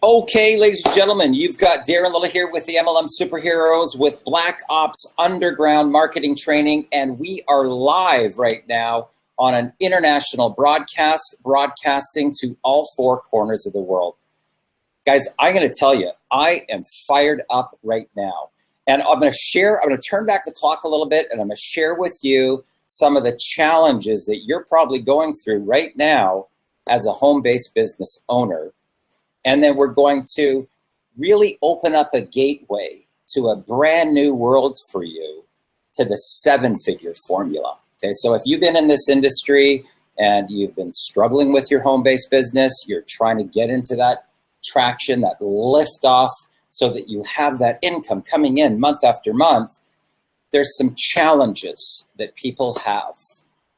Okay, ladies and gentlemen, you've got Darren Little here with the MLM Superheroes with Black Ops Underground Marketing Training, and we are live right now on an international broadcast, broadcasting to all four corners of the world. Guys, I'm going to tell you, I am fired up right now. And I'm going to turn back the clock a little bit, and I'm going to share with you some of the challenges that you're probably going through right now as a home-based business owner. And then we're going to really open up a gateway to a brand new world for you, to the seven-figure formula. Okay, so if you've been in this industry and you've been struggling with your home-based business, you're trying to get into that traction, that lift off, so that you have that income coming in month after month, there's some challenges that people have,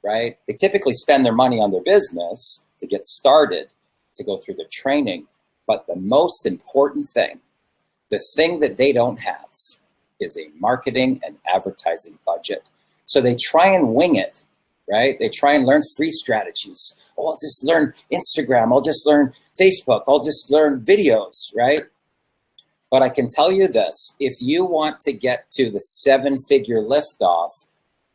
right? They typically spend their money on their business to get started, to go through their training. But the most important thing, the thing that they don't have, is a marketing and advertising budget. So they try and wing it, right? They try and learn free strategies. Oh, I'll just learn Instagram. I'll just learn Facebook. I'll just learn videos, right? But I can tell you this, if you want to get to the seven-figure liftoff,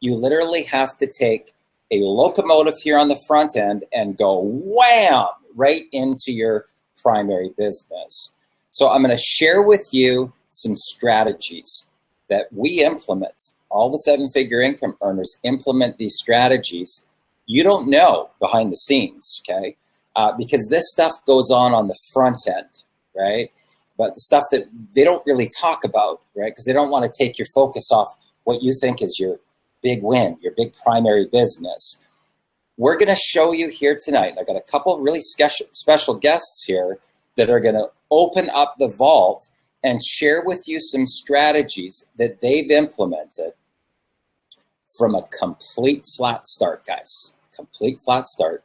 you literally have to take a locomotive here on the front end and go wham right into your primary business. So I'm going to share with you some strategies that we implement. All the seven-figure income earners implement these strategies. You don't know behind the scenes, okay? Because this stuff goes on the front end, right? But the stuff that they don't really talk about, right? Because they don't want to take your focus off what you think is your big win, your big primary business. We're going to show you here tonight. I've got a couple really special guests here that are going to open up the vault and share with you some strategies that they've implemented from a complete flat start, guys. Complete flat start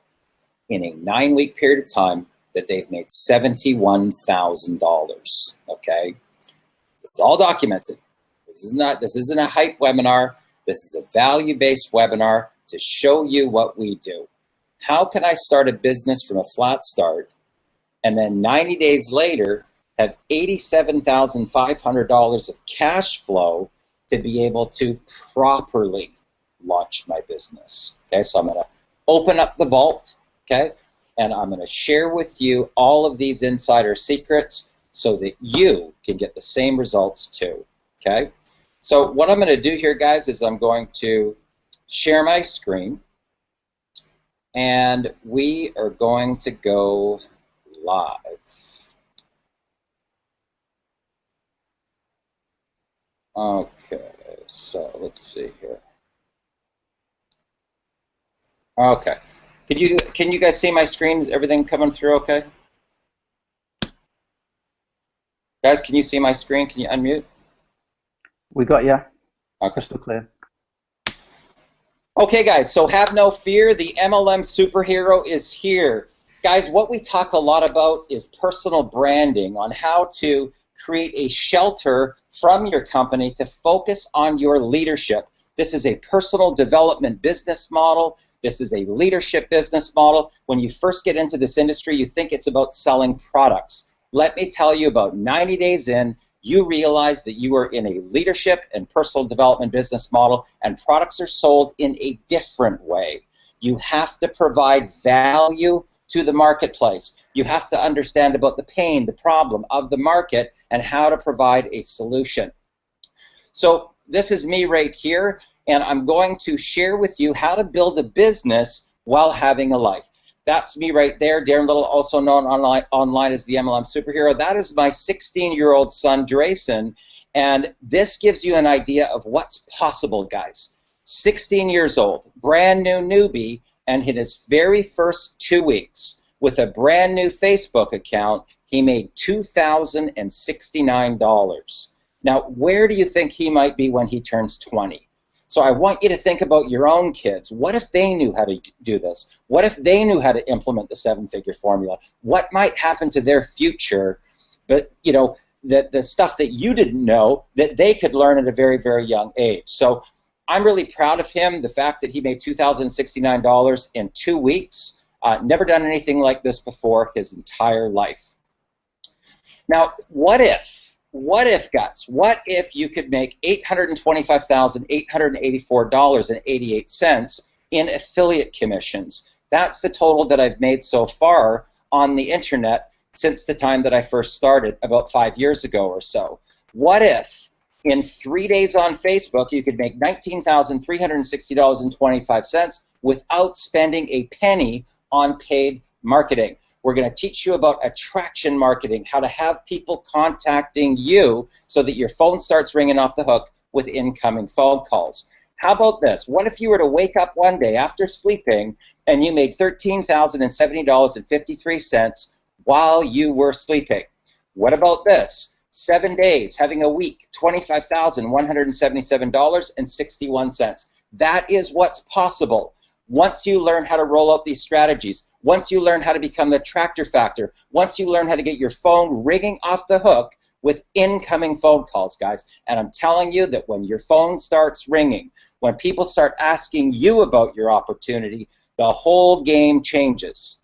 in a 9-week period of time that they've made $71,000, okay? This is all documented. This isn't a hype webinar. This is a value-based webinar to show you what we do. How can I start a business from a flat start and then 90 days later have $87,500 of cash flow to be able to properly launch my business? Okay, so I'm going to open up the vault, okay, and I'm going to share with you all of these insider secrets so that you can get the same results too, okay? So what I'm going to do here, guys, is I'm going to share my screen, and we are going to go live. Okay, so let's see here. Okay, can you guys see my screen? Is everything coming through okay? Guys, can you see my screen? Can you unmute? We got you. Okay. Crystal clear. Okay, guys, so have no fear. The MLM Superhero is here. Guys, what we talk a lot about is personal branding, on how to create a shelter from your company to focus on your leadership. This is a personal development business model. This is a leadership business model. When you first get into this industry, you think it's about selling products. Let me tell you, about 90 days in, you realize that you are in a leadership and personal development business model, and products are sold in a different way. You have to provide value to the marketplace. You have to understand about the pain, the problem of the market, and how to provide a solution. So this is me right here, and I'm going to share with you how to build a business while having a life. That's me right there, Darren Little, also known online as the MLM Superhero. That is my 16-year-old son, Drayson, and this gives you an idea of what's possible, guys. 16 years old, brand new newbie, and in his very first 2 weeks, with a brand new Facebook account, he made $2,069. Now, where do you think he might be when he turns 20? So I want you to think about your own kids. What if they knew how to do this? What if they knew how to implement the seven-figure formula? What might happen to their future? But, you know, the stuff that you didn't know that they could learn at a very, very young age. So I'm really proud of him, the fact that he made $2,069 in 2 weeks. Never done anything like this before his entire life. Now, what if, guys, what if you could make $825,884.88 in affiliate commissions? That's the total that I've made so far on the internet since the time that I first started about 5 years ago or so. What if in 3 days on Facebook you could make $19,360.25 without spending a penny on paid marketing? We're going to teach you about attraction marketing, how to have people contacting you so that your phone starts ringing off the hook with incoming phone calls. How about this? What if you were to wake up one day after sleeping and you made $13,070.53 while you were sleeping? What about this? 7 days, having a week, $25,177.61. That is what's possible once you learn how to roll out these strategies, once you learn how to become the attractor factor, once you learn how to get your phone ringing off the hook with incoming phone calls, guys. And I'm telling you that when your phone starts ringing, when people start asking you about your opportunity, the whole game changes.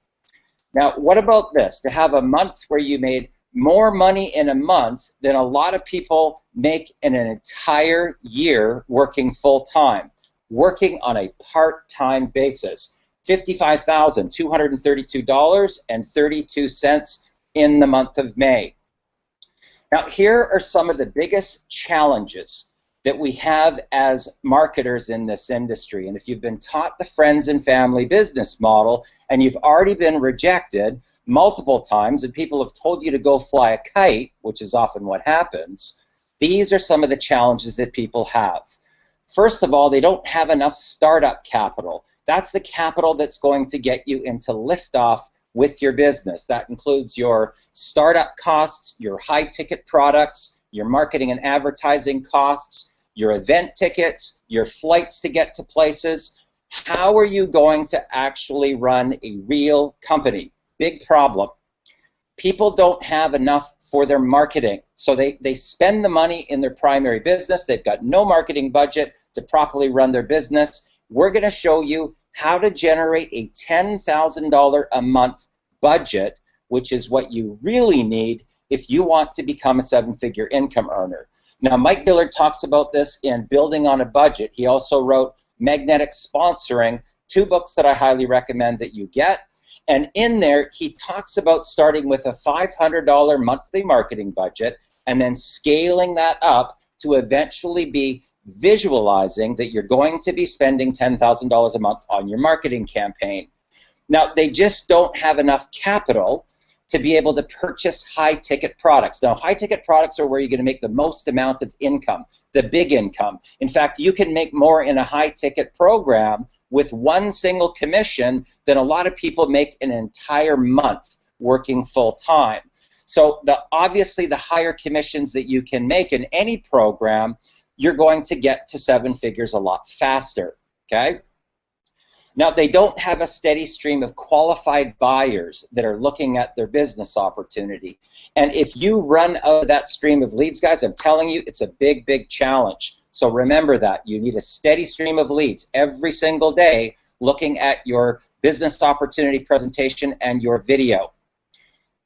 Now, what about this? To have a month where you made more money in a month than a lot of people make in an entire year working full-time, working on a part-time basis. $55,232.32 in the month of May. Now, here are some of the biggest challenges that we have as marketers in this industry. And if you've been taught the friends and family business model and you've already been rejected multiple times and people have told you to go fly a kite, which is often what happens, these are some of the challenges that people have. First of all, they don't have enough startup capital. That's the capital that's going to get you into liftoff with your business. That includes your startup costs, your high-ticket products, your marketing and advertising costs, your event tickets, your flights to get to places. How are you going to actually run a real company? Big problem. People don't have enough for their marketing. So they spend the money in their primary business. They've got no marketing budget to properly run their business. We're going to show you how to generate a $10,000 a month budget, which is what you really need if you want to become a seven-figure income earner. Now, Mike Dillard talks about this in Building on a Budget. He also wrote Magnetic Sponsoring, 2 books that I highly recommend that you get. And in there, he talks about starting with a $500 monthly marketing budget and then scaling that up to eventually be visualizing that you're going to be spending $10,000 a month on your marketing campaign. Now, they just don't have enough capital to be able to purchase high-ticket products. Now, high-ticket products are where you're going to make the most amount of income, the big income. In fact, you can make more in a high-ticket program with one single commission than a lot of people make an entire month working full-time. So obviously, the higher commissions that you can make in any program, you're going to get to 7 figures a lot faster, okay? Now, they don't have a steady stream of qualified buyers that are looking at their business opportunity. And if you run out of that stream of leads, guys, I'm telling you, it's a big, big challenge. So remember that. You need a steady stream of leads every single day looking at your business opportunity presentation and your video.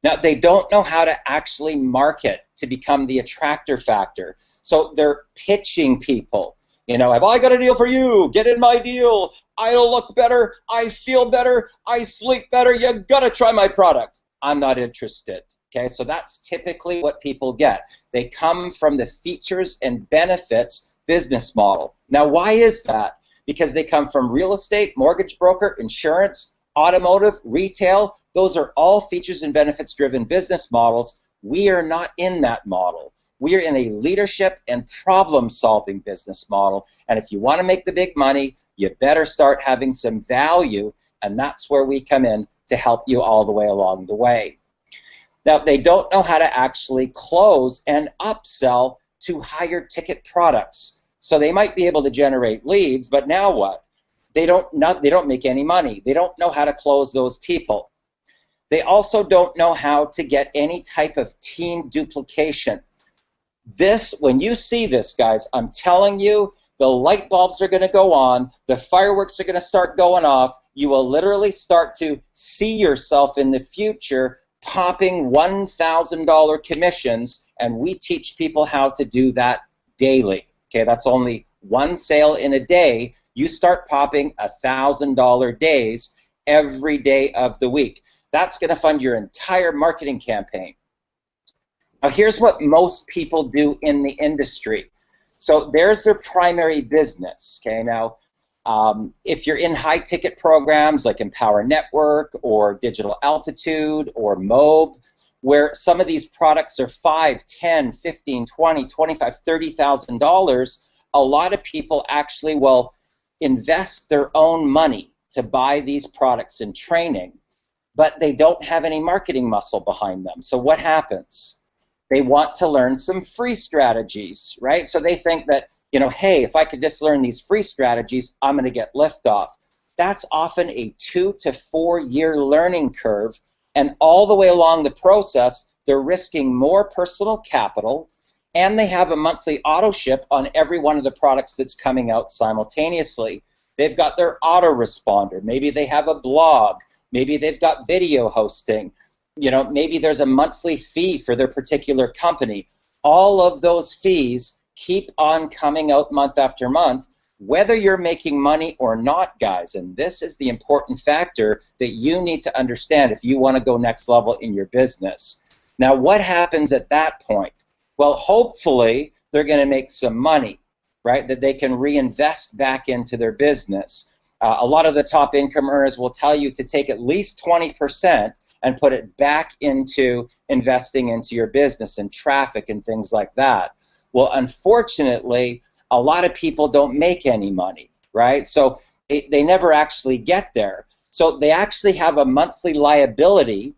Now, they don't know how to actually market to become the attractor factor. So they're pitching people. You know, have I got a deal for you? Get in my deal. I'll look better. I feel better. I sleep better. You got to try my product. I'm not interested. Okay, so that's typically what people get. They come from the features and benefits business model. Now, why is that? Because they come from real estate, mortgage broker, insurance, automotive, retail. Those are all features and benefits driven business models. We are not in that model. We are in a leadership and problem-solving business model, and if you want to make the big money, you better start having some value, and that's where we come in to help you all the way along the way. Now, they don't know how to actually close and upsell to higher ticket products. So they might be able to generate leads, but now what? They don't make any money. They don't know how to close those people. They also don't know how to get any type of team duplication. This, when you see this, guys, I'm telling you, the light bulbs are going to go on, the fireworks are going to start going off, you will literally start to see yourself in the future popping $1,000 commissions, and we teach people how to do that daily. Okay, that's only one sale in a day. You start popping $1,000 days every day of the week. That's going to fund your entire marketing campaign. Now, here's what most people do in the industry. So there's their primary business. Okay, now if you're in high-ticket programs like Empower Network or Digital Altitude or Mobe, where some of these products are $5, $10, $15, $20, $25, $30,000, a lot of people actually will invest their own money to buy these products and training, but they don't have any marketing muscle behind them. So what happens? They want to learn some free strategies, right? So they think that, you know, hey, if I could just learn these free strategies, I'm going to get liftoff. That's often a 2 to 4 year learning curve, and all the way along the process, they're risking more personal capital, and they have a monthly auto ship on every one of the products that's coming out simultaneously. They've got their autoresponder. Maybe they have a blog. Maybe they've got video hosting. You know, maybe there's a monthly fee for their particular company. All of those fees keep on coming out month after month, whether you're making money or not, guys. And this is the important factor that you need to understand if you want to go next level in your business. Now, what happens at that point? Well, hopefully they're going to make some money, right, that they can reinvest back into their business. A lot of the top income earners will tell you to take at least 20% and put it back into investing into your business and traffic and things like that. Well, unfortunately, a lot of people don't make any money, right? So they never actually get there. So they actually have a monthly liability,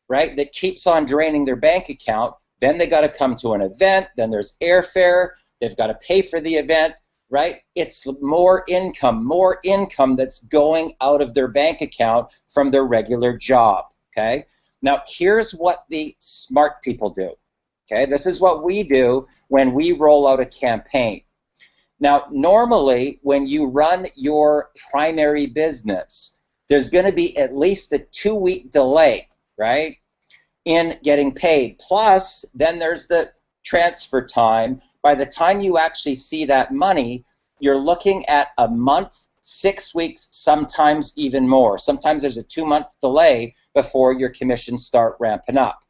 right, that keeps on draining their bank account. Then they got to come to an event. Then there's airfare. They've got to pay for the event, right? It's more income that's going out of their bank account from their regular job. Okay. Now, here's what the smart people do. Okay, this is what we do when we roll out a campaign. Now, normally, when you run your primary business, there's going to be at least a 2-week delay, right, in getting paid. Plus, then there's the transfer time. By the time you actually see that money, you're looking at a month, 6 weeks, sometimes even more. Sometimes there's a 2-month delay before your commissions start ramping up.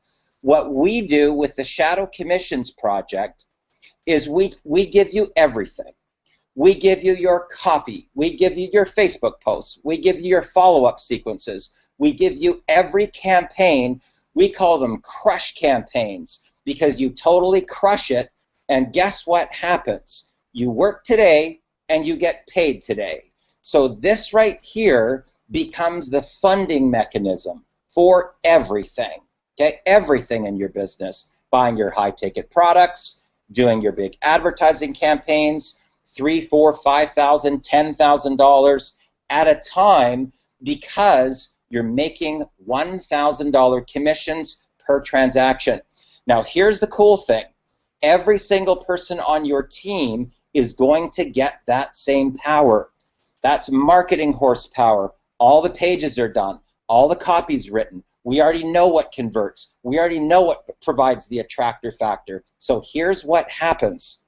What we do with the Shadow Commissions Project is we give you everything. We give you your copy. We give you your Facebook posts. We give you your follow-up sequences. We give you every campaign. We call them crush campaigns because you totally crush it, and guess what happens? You work today and you get paid today. So this right here becomes the funding mechanism for everything. Okay, everything in your business, buying your high-ticket products, doing your big advertising campaigns, $3,000, $4,000, $5,000, $10,000 at a time, because you're making $1,000 commissions per transaction. Now, here's the cool thing. Every single person on your team is going to get that same power. That's marketing horsepower. All the pages are done. All the copy's written. We already know what converts. We already know what provides the attractor factor. So here's what happens.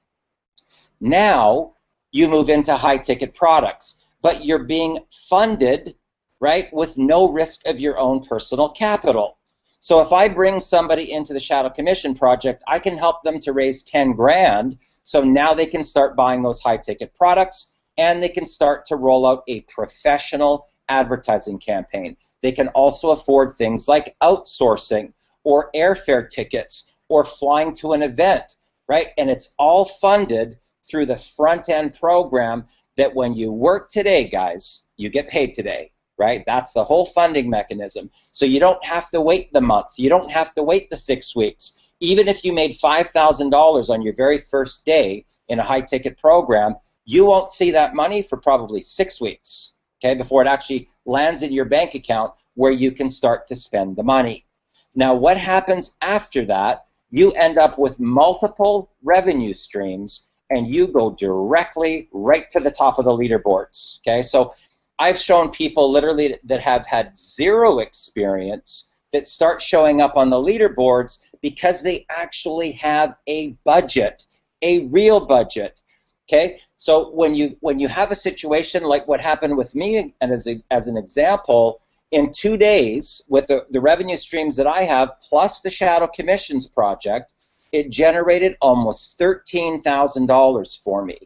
Now you move into high-ticket products, but you're being funded, right, with no risk of your own personal capital. So if I bring somebody into the Shadow Commission Project, I can help them to raise 10 grand, so now they can start buying those high-ticket products, and they can start to roll out a professional advertising campaign. They can also afford things like outsourcing or airfare tickets or flying to an event, right? And it's all funded through the front-end program that when you work today, guys, you get paid today, right? That's the whole funding mechanism. So you don't have to wait the month. You don't have to wait the 6 weeks. Even if you made $5,000 on your very first day in a high-ticket program, you won't see that money for probably 6 weeks. Okay, before it actually lands in your bank account where you can start to spend the money. Now, what happens after that? You end up with multiple revenue streams, and you go directly right to the top of the leaderboards. Okay, so I've shown people literally that have had zero experience that start showing up on the leaderboards because they actually have a budget, a real budget. Okay, so when you have a situation like what happened with me, and as an example, in 2 days with the revenue streams that I have plus the Shadow Commissions project, it generated almost $13,000 for me.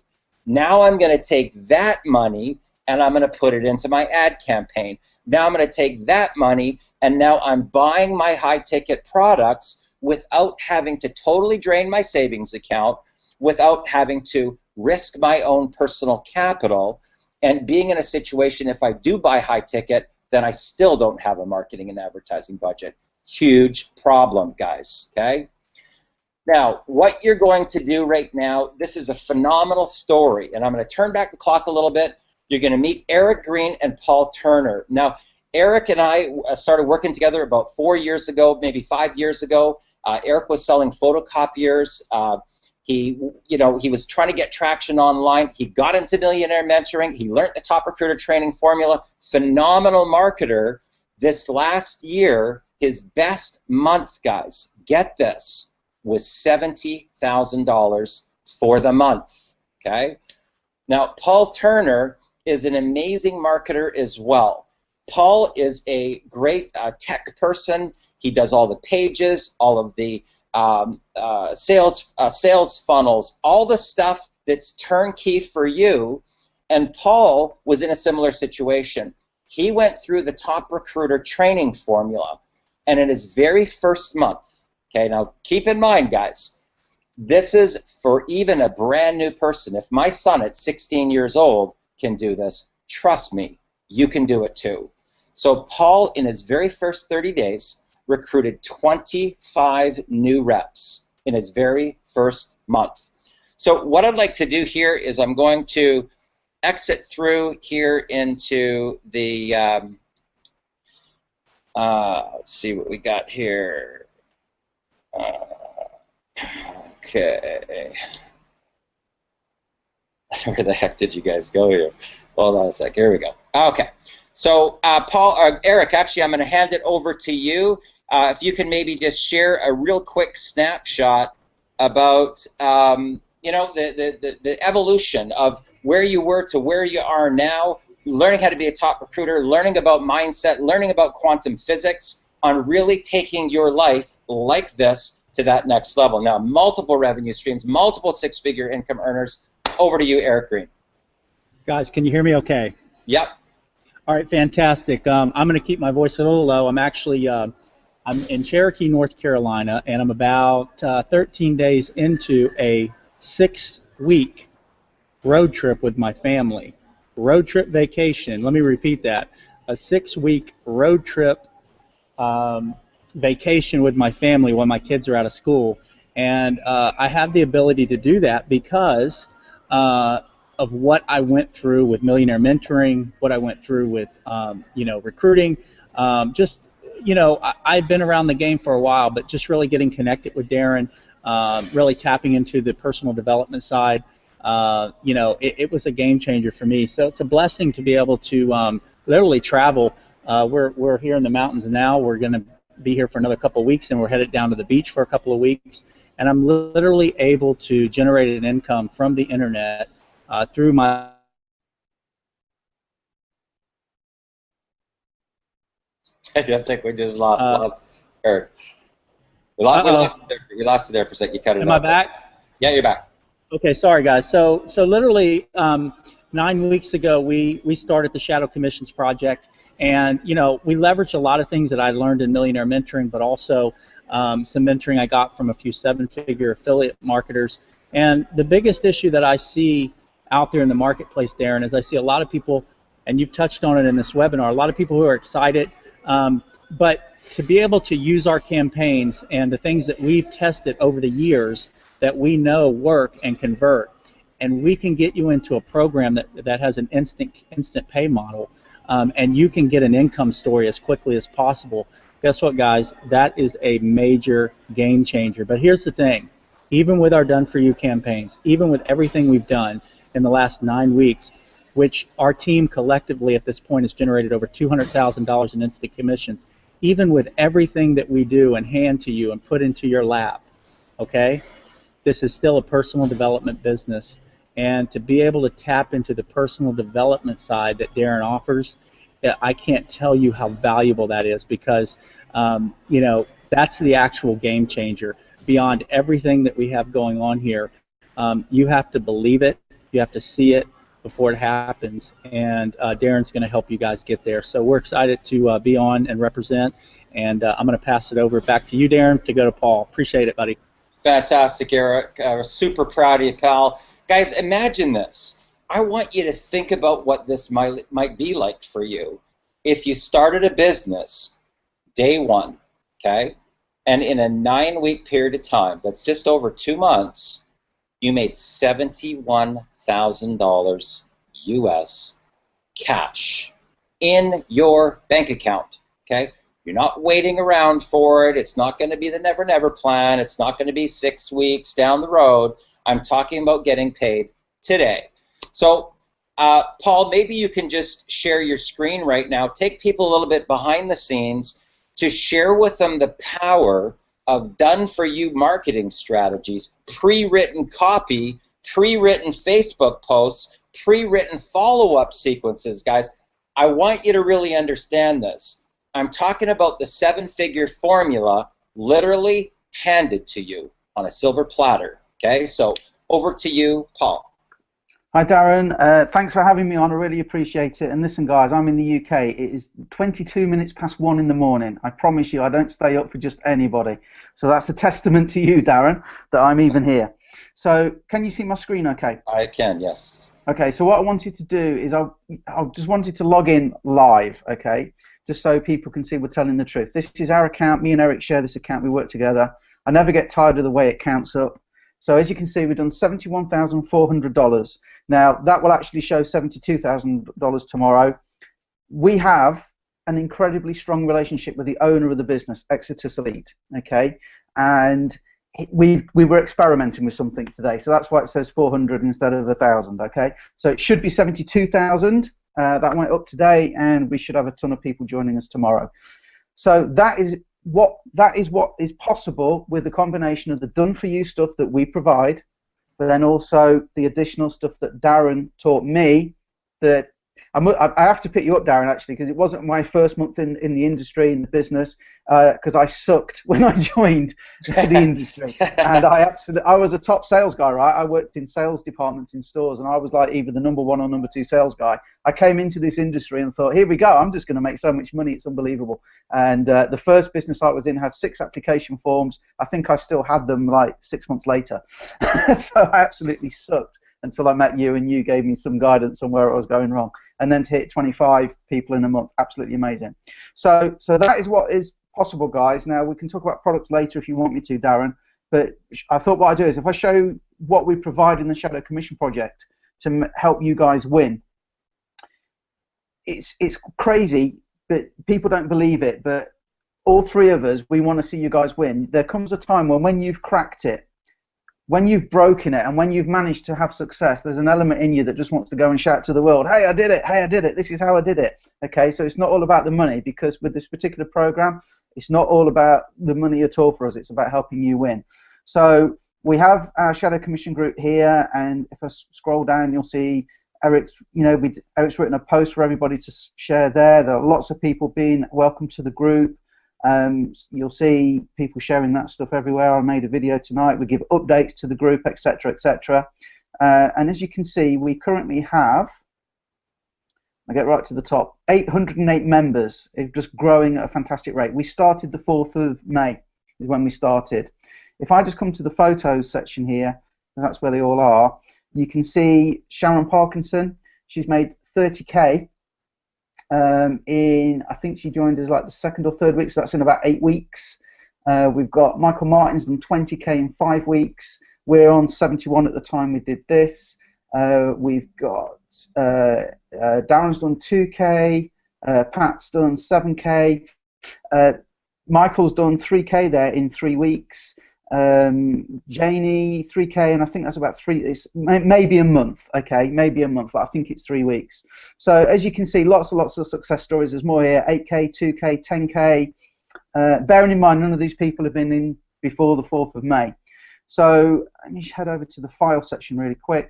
Now I'm going to take that money and I'm going to put it into my ad campaign. Now I'm going to take that money and now I'm buying my high-ticket products without having to totally drain my savings account, without having to risk my own personal capital, and being in a situation if I do buy high ticket, then I still don't have a marketing and advertising budget. Huge problem, guys, okay? Now, what you're going to do right now, this is a phenomenal story, and I'm going to turn back the clock a little bit. You're going to meet Eric Green and Paul Turner. Now, Eric and I started working together about 4 years ago, maybe 5 years ago. Eric was selling photocopiers. He was trying to get traction online. He got into Millionaire Mentoring. He learned the Top Recruiter Training Formula. Phenomenal marketer. This last year, his best month, guys, get this, was $70,000 for the month. Okay. Now, Paul Turner is an amazing marketer as well. Paul is a great tech person. He does all the pages, all of the sales funnels, all the stuff that's turnkey for you. And Paul was in a similar situation. He went through the Top Recruiter Training Formula, and in his very first month, okay, now keep in mind, guys, this is for even a brand new person. If my son at 16 years old can do this, trust me, you can do it too. So Paul, in his very first 30 days, recruited 25 new reps in his very first month. So what I'd like to do here is I'm going to exit through here into the, let's see what we got here. Okay. Where the heck did you guys go here? Hold on a sec. Here we go. Okay. So, Eric, actually, I'm going to hand it over to you. If you can maybe just share a real quick snapshot about, the evolution of where you were to where you are now, learning how to be a top recruiter, learning about mindset, learning about quantum physics, on really taking your life like this to that next level. Now, multiple revenue streams, multiple six-figure income earners. Over to you, Eric Green. Guys, can you hear me okay? Yep. All right, fantastic. I'm going to keep my voice a little low. I'm actually I'm in Cherokee, North Carolina, and I'm about 13 days into a 6-week road trip with my family. Road trip vacation. Let me repeat that. A 6-week road trip vacation with my family when my kids are out of school. And I have the ability to do that because of what I went through with Millionaire Mentoring, what I went through with, recruiting. I've been around the game for a while, but just really getting connected with Darren, really tapping into the personal development side. It was a game changer for me. So it's a blessing to be able to literally travel. We're here in the mountains now. We're going to be here for another couple of weeks, and we're headed down to the beach for a couple of weeks. And I'm literally able to generate an income from the internet through my. I think we just lost Eric. We lost you there for a second. You cut it off. Am I back? Yeah, you're back. Okay, sorry guys. So literally 9 weeks ago we started the Shadow Commissions project, and we leveraged a lot of things that I learned in Millionaire Mentoring, but also some mentoring I got from a few 7-figure affiliate marketers. And the biggest issue that I see out there in the marketplace, Darren, is I see a lot of people, and you've touched on it in this webinar, a lot of people who are excited, but to be able to use our campaigns and the things that we've tested over the years that we know work and convert, and we can get you into a program that has an instant pay model, and you can get an income story as quickly as possible. Guess what, guys? That is a major game changer. But here's the thing. Even with our Done For You campaigns, even with everything we've done in the last 9 weeks, which our team collectively at this point has generated over $200,000 in instant commissions, even with everything that we do and hand to you and put into your lap, okay, this is still a personal development business. And to be able to tap into the personal development side that Darren offers, I can't tell you how valuable that is, because you know, that's the actual game changer. Beyond everything that we have going on here, you have to believe it, you have to see it before it happens, and Darren's going to help you guys get there. So we're excited to be on and represent, and I'm going to pass it over back to you, Darren, to go to Paul. Appreciate it, buddy. Fantastic, Eric. Super proud of you, pal. Guys, imagine this. I want you to think about what this might be like for you if you started a business day one, okay, and in a 9-week period of time, that's just over 2 months, you made $71,000 US cash in your bank account, okay? You're not waiting around for it. It's not going to be the Never Never plan. It's not going to be 6 weeks down the road. I'm talking about getting paid today. So, Paul, maybe you can just share your screen right now. Take people a little bit behind the scenes to share with them the power of done-for-you marketing strategies, pre-written copy, pre-written Facebook posts, pre-written follow-up sequences. Guys, I want you to really understand this. I'm talking about the 7-figure formula literally handed to you on a silver platter. Okay, so over to you, Paul. Hi, Darren. Thanks for having me on. I really appreciate it. And listen, guys, I'm in the UK. It is 22 minutes past 1 in the morning. I promise you I don't stay up for just anybody. So that's a testament to you, Darren, that I'm even here. So can you see my screen okay? I can, yes. Okay, so what I wanted to do is I just wanted to log in live, okay, just so people can see we're telling the truth. This is our account. Me and Eric share this account. We work together. I never get tired of the way it counts up. So as you can see, we've done $71,400. Now, that will actually show $72,000 tomorrow. We have an incredibly strong relationship with the owner of the business, Exitus Elite, okay? And we were experimenting with something today, so that's why it says 400 instead of 1,000, okay? So it should be 72,000. That went up today, and we should have a ton of people joining us tomorrow. So that is what is possible with the combination of the done-for-you stuff that we provide, but then also the additional stuff that Darren taught me. That I have to pick you up, Darren, actually, because it wasn't my first month in the industry, in the business, because I sucked when I joined the industry. And I was a top sales guy, right? I worked in sales departments in stores, and I was like either the #1 or #2 sales guy. I came into this industry and thought, here we go, I'm just going to make so much money, it's unbelievable. And the first business I was in had 6 application forms. I think I still had them like 6 months later. So I absolutely sucked until I met you, and you gave me some guidance on where I was going wrong. And then to hit 25 people in a month, absolutely amazing. So that is what is possible, guys. Now, we can talk about products later if you want me to, Darren, but I thought what I'd do is if I show what we provide in the Shadow Commission Project to help you guys win. It's crazy, but people don't believe it, but all 3 of us, we want to see you guys win. There comes a time when you've cracked it, when you've broken it, and when you've managed to have success, there's an element in you that just wants to go and shout to the world, hey, I did it, hey, I did it, this is how I did it. Okay, so it's not all about the money, because with this particular program, it's not all about the money at all for us, it's about helping you win. So we have our Shadow Commission group here, and if I scroll down, you'll see Eric's written a post for everybody to share there. There are lots of people being welcome to the group. You'll see people sharing that stuff everywhere. I made a video tonight. We give updates to the group, etc., etc. And as you can see, we currently have, I get right to the top, 808 members. It's just growing at a fantastic rate. We started the 4th of May is when we started. If I just come to the photos section here, and that's where they all are, you can see Sharon Parkinson. She's made 30K. I think she joined us like the 2nd or 3rd week, so that's in about 8 weeks. We've got Michael Martin's done 20K in 5 weeks. We're on 71 at the time we did this. We've got Darren's done 2K, Pat's done 7K, Michael's done 3K there in 3 weeks. Janie 3K, and I think that's about maybe a month. Okay, maybe a month, but I think it's 3 weeks. So as you can see, lots and lots of success stories. There's more here: 8K, 2K, 10K. Bearing in mind, none of these people have been in before the 4th of May. So let me head over to the file section really quick.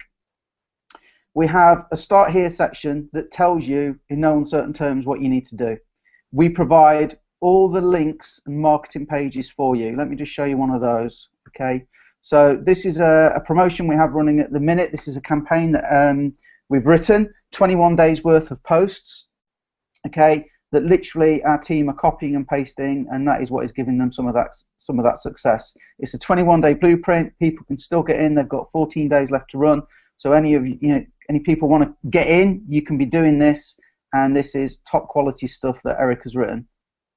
We have a Start Here section that tells you in no uncertain terms what you need to do. We provide all the links and marketing pages for you. Let me just show you one of those. Okay. So this is a promotion we have running at the minute. This is a campaign that we've written, 21 days worth of posts, okay, that literally our team are copying and pasting, and that is what is giving them some of that success. It's a 21-day blueprint. People can still get in. They've got 14 days left to run. So any of any people want to get in, you can be doing this, and this is top quality stuff that Eric has written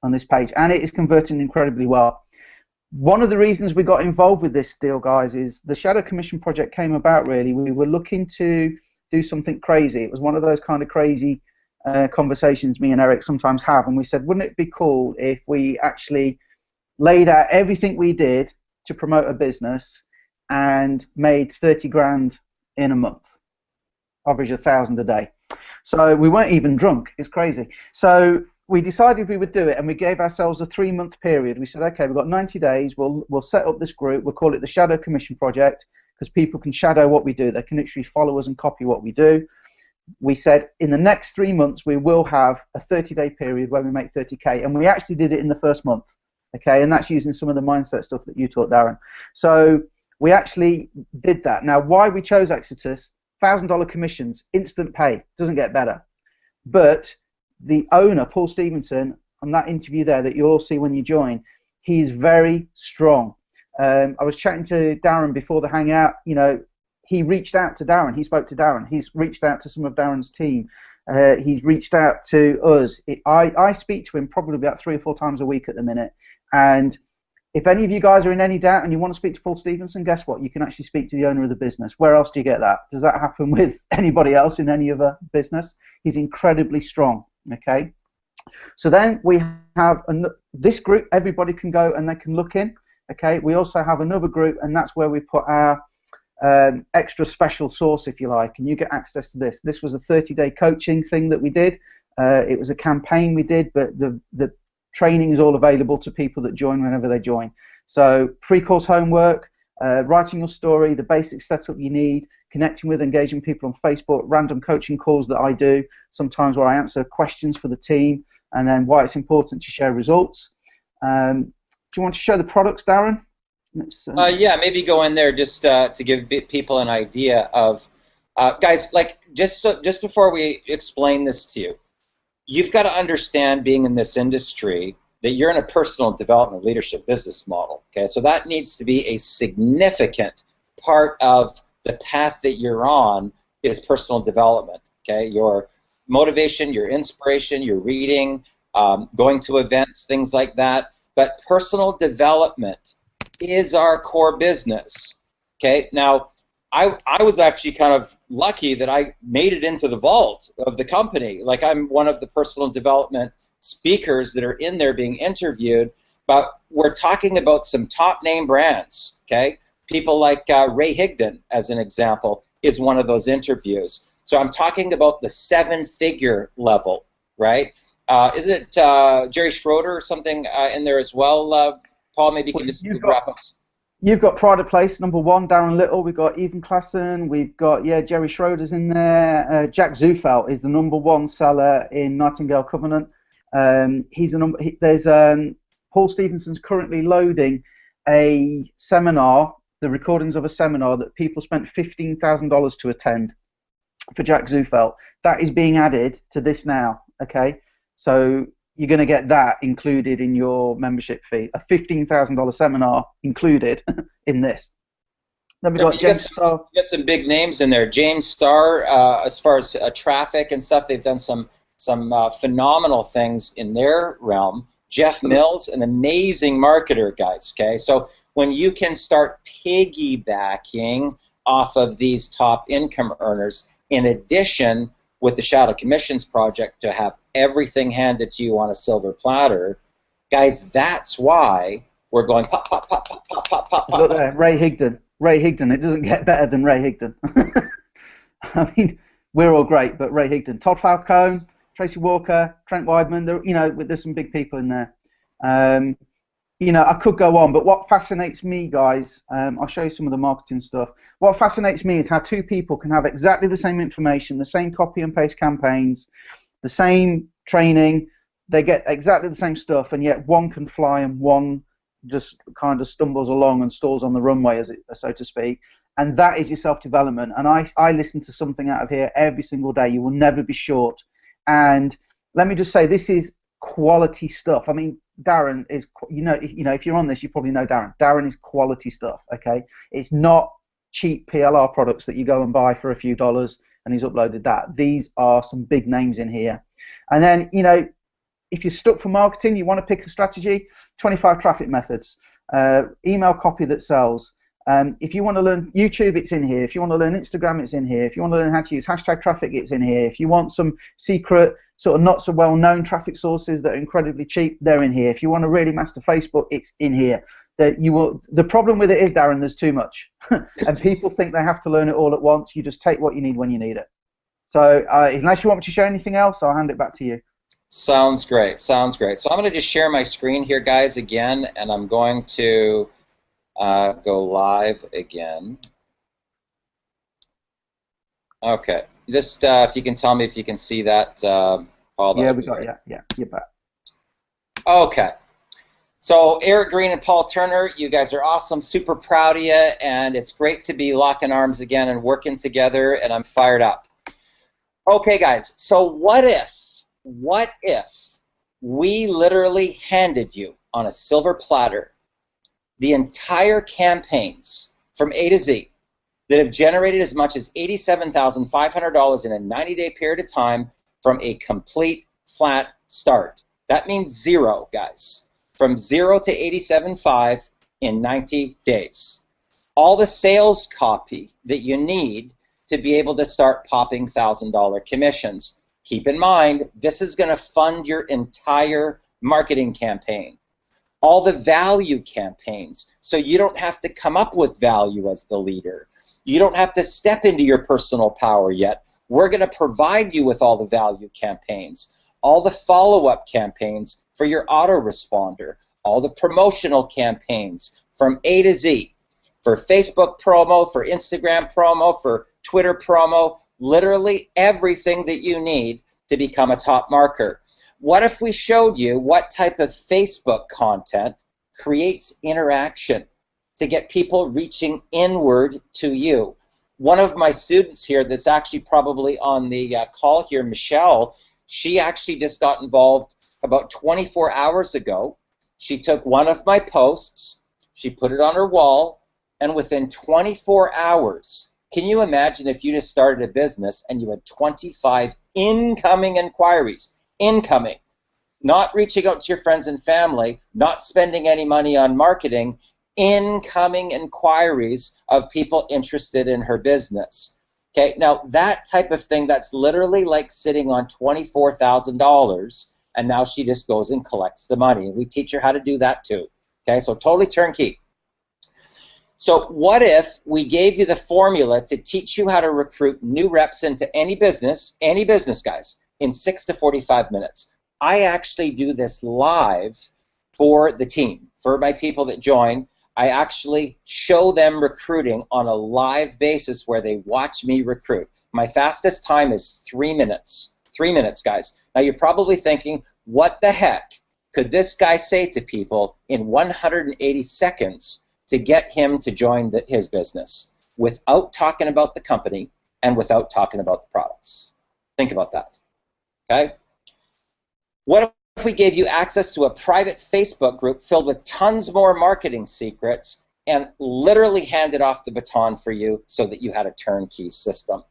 on this page, and it is converting incredibly well. One of the reasons we got involved with this deal, guys, is the Shadow Commission project came about really. We were looking to do something crazy. It was one of those kind of crazy conversations me and Eric sometimes have, and we said, wouldn't it be cool if we actually laid out everything we did to promote a business and made 30 grand in a month, average 1,000 a day. So we weren't even drunk. It's crazy. So we decided we would do it, and we gave ourselves a 3-month period. We said, okay, we've got 90 days. We'll set up this group. We'll call it the Shadow Commission Project, because people can shadow what we do. They can literally follow us and copy what we do. We said in the next 3 months we will have a 30-day period where we make 30K, and we actually did it in the first month. Okay, and that's using some of the mindset stuff that you taught, Darren. So we actually did that. Now, why we chose Exodus? $1,000 commissions, instant pay, doesn't get better. But the owner, Paul Stevenson, on that interview there that you'll all see when you join, he's very strong. I was chatting to Darren before the hangout. You know, he reached out to Darren. He spoke to Darren. He's reached out to some of Darren's team. He's reached out to us. I speak to him probably about 3 or 4 times a week at the minute. And if any of you guys are in any doubt and you want to speak to Paul Stevenson, guess what? You can actually speak to the owner of the business. Where else do you get that? Does that happen with anybody else in any other business? He's incredibly strong. Okay. So then we have this group. Everybody can go and they can look in. Okay. We also have another group, and that's where we put our extra special sauce, if you like, and you get access to this. This was a 30-day coaching thing that we did. It was a campaign we did, but the training is all available to people that join whenever they join. So pre-course homework, writing your story, the basic setup you need, connecting with, engaging people on Facebook, random coaching calls that I do, sometimes where I answer questions for the team, and then why it's important to share results. Do you want to show the products, Darren? Yeah, maybe go in there just to give people an idea of, guys, like just before we explain this to you, you've got to understand, being in this industry, that you're in a personal development leadership business model. Okay, so that needs to be a significant part of the path that you're on, is personal development. Okay, your motivation, your inspiration, your reading, going to events, things like that. But personal development is our core business. Okay, now I was actually kind of lucky that I made it into the vault of the company. Like, I'm one of the personal development speakers that are in there being interviewed, but we're talking about some top name brands. Okay, people like Ray Higdon, as an example, is one of those interviews. So I'm talking about the 7-figure level, right? Isn't it Jerry Schroeder or something in there as well? Paul, maybe you can just wrap up. You've got Pride of Place, #1, Darren Little. We've got Even Klassen. We've got, Jerry Schroeder's in there. Jack Zufelt is the #1 seller in Nightingale Covenant. There's Paul Stevenson's currently loading a seminar, the recordings of a seminar that people spent $15,000 to attend for Jack Zufelt. That is being added to this now. Okay, so you're going to get that included in your membership fee, a $15,000 seminar included in this. Then we got James Starr. You got some big names in there. James Starr, as far as traffic and stuff, they've done some phenomenal things in their realm. Jeff Mills, an amazing marketer, guys. Okay, so when you can start piggybacking off of these top income earners, in addition with the Shadow Commissions Project to have everything handed to you on a silver platter, guys, that's why we're going pop, pop, pop, pop, pop, pop, pop, pop. Look there, Ray Higdon. Ray Higdon. It doesn't get better than Ray Higdon. I mean, we're all great, but Ray Higdon. Todd Falcone, Tracy Walker, Trent Weidman. There's some big people in there. You know, I could go on, but what fascinates me, guys, I'll show you some of the marketing stuff. What fascinates me is how two people can have exactly the same information, the same copy and paste campaigns, the same training, they get exactly the same stuff, and yet one can fly and one just kind of stumbles along and stalls on the runway, so to speak. And that is your self-development. And I listen to something out of here every single day. You will never be short. And let me just say, this is quality stuff. I mean, Darren is, you know, if you're on this, you probably know Darren. Darren is quality stuff, okay? It's not cheap PLR products that you go and buy for a few dollars and he's uploaded that. These are some big names in here. And then, you know, if you're stuck for marketing, you want to pick a strategy, 25 traffic methods, email copy that sells. If you want to learn YouTube, it's in here. If you want to learn Instagram, it's in here. If you want to learn how to use hashtag traffic, it's in here. If you want some secret, sort of not so well-known traffic sources that are incredibly cheap, they're in here. If you want to really master Facebook, it's in here. The problem with it is, Darren, there's too much. And people think they have to learn it all at once. You just take what you need when you need it. So unless you want me to show anything else, I'll hand it back to you. Sounds great. Sounds great. So I'm going to just share my screen here, guys, again, and I'm going to go live again. Okay. Just if you can tell me if you can see that, Paul. Yeah, we got it. Yeah, you bet. Okay. So Eric Green and Paul Turner, you guys are awesome. Super proud of you, and it's great to be locking arms again and working together, and I'm fired up. Okay, guys. So what if we literally handed you on a silver platter the entire campaigns from A to Z that have generated as much as $87,500 in a 90-day period of time from a complete flat start? That means zero, guys. From 0 to 87.5 in 90 days. All the sales copy that you need to be able to start popping $1,000 commissions. Keep in mind, this is going to fund your entire marketing campaign. All the value campaigns, so you don't have to come up with value as the leader. You don't have to step into your personal power yet. We're going to provide you with all the value campaigns, all the follow-up campaigns for your autoresponder, all the promotional campaigns from A to Z, for Facebook promo, for Instagram promo, for Twitter promo, literally everything that you need to become a top marketer. What if we showed you what type of Facebook content creates interaction to get people reaching inward to you? One of my students here that's actually probably on the call here, Michelle, she actually just got involved about 24 hours ago. She took one of my posts, she put it on her wall, and within 24 hours, can you imagine if you just started a business and you had 25 incoming inquiries, incoming, not reaching out to your friends and family, not spending any money on marketing, incoming inquiries of people interested in her business. Okay, now that type of thing, that's literally like sitting on $24,000, and now she just goes and collects the money. And we teach her how to do that too. Okay, so totally turnkey. So what if we gave you the formula to teach you how to recruit new reps into any business, guys, in 6 to 45 minutes? I actually do this live for the team, for my people that join. I actually show them recruiting on a live basis where they watch me recruit. My fastest time is 3 minutes. 3 minutes, guys. Now you're probably thinking, what the heck could this guy say to people in 180 seconds to get him to join his business without talking about the company and without talking about the products? Think about that. Okay? What if we gave you access to a private Facebook group filled with tons more marketing secrets and literally handed off the baton for you so that you had a turnkey system?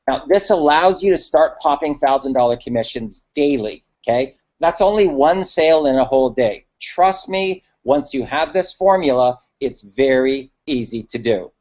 Now, this allows you to start popping $1,000 commissions daily, okay? That's only one sale in a whole day. Trust me, once you have this formula, it's very easy to do.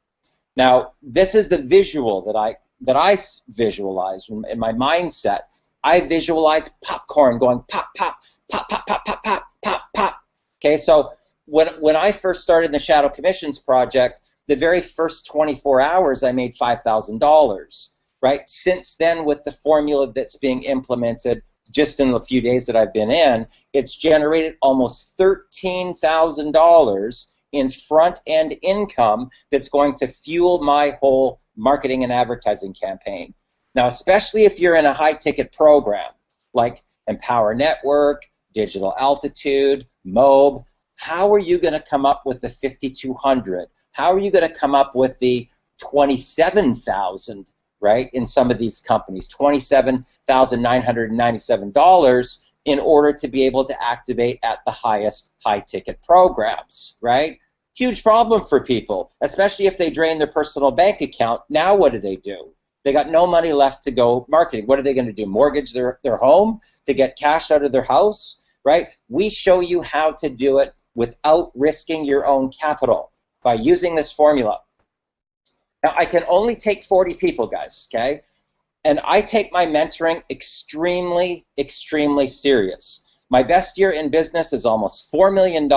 Now, this is the visual that I visualize in my mindset. I visualize popcorn going pop, pop, pop, pop, pop, pop, pop, pop, pop. Okay, so when I first started the Shadow Commissions project, the very first 24 hours I made $5,000, right? Since then, with the formula that's being implemented, just in the few days that I've been in, it's generated almost $13,000 in front-end income that's going to fuel my whole marketing and advertising campaign. Now, especially if you're in a high-ticket program like Empower Network, Digital Altitude, Mobe, how are you going to come up with the 5,200? How are you going to come up with the 27,000, right, in some of these companies, $27,997 in order to be able to activate at the highest high-ticket programs, right? Huge problem for people, especially if they drain their personal bank account. Now what do? They got no money left to go marketing. What are they going to do, mortgage their home to get cash out of their house, right? We show you how to do it without risking your own capital by using this formula. Now, I can only take 40 people, guys, okay? And I take my mentoring extremely, extremely serious. My best year in business is almost $4 million,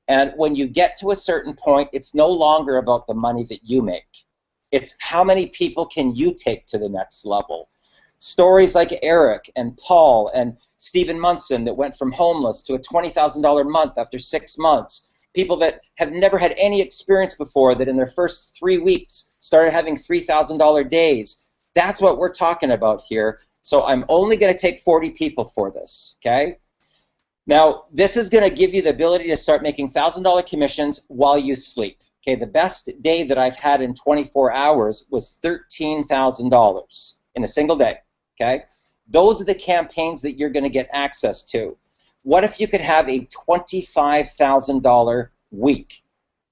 and when you get to a certain point, it's no longer about the money that you make. It's how many people can you take to the next level. Stories like Eric and Paul and Stephen Munson that went from homeless to a $20,000 a month after 6 months. People that have never had any experience before that in their first 3 weeks started having $3,000 days. That's what we're talking about here. So I'm only going to take 40 people for this, okay? Now, this is going to give you the ability to start making $1,000 commissions while you sleep. Okay, the best day that I've had in 24 hours was $13,000 in a single day, okay? Those are the campaigns that you're going to get access to. What if you could have a $25,000 week?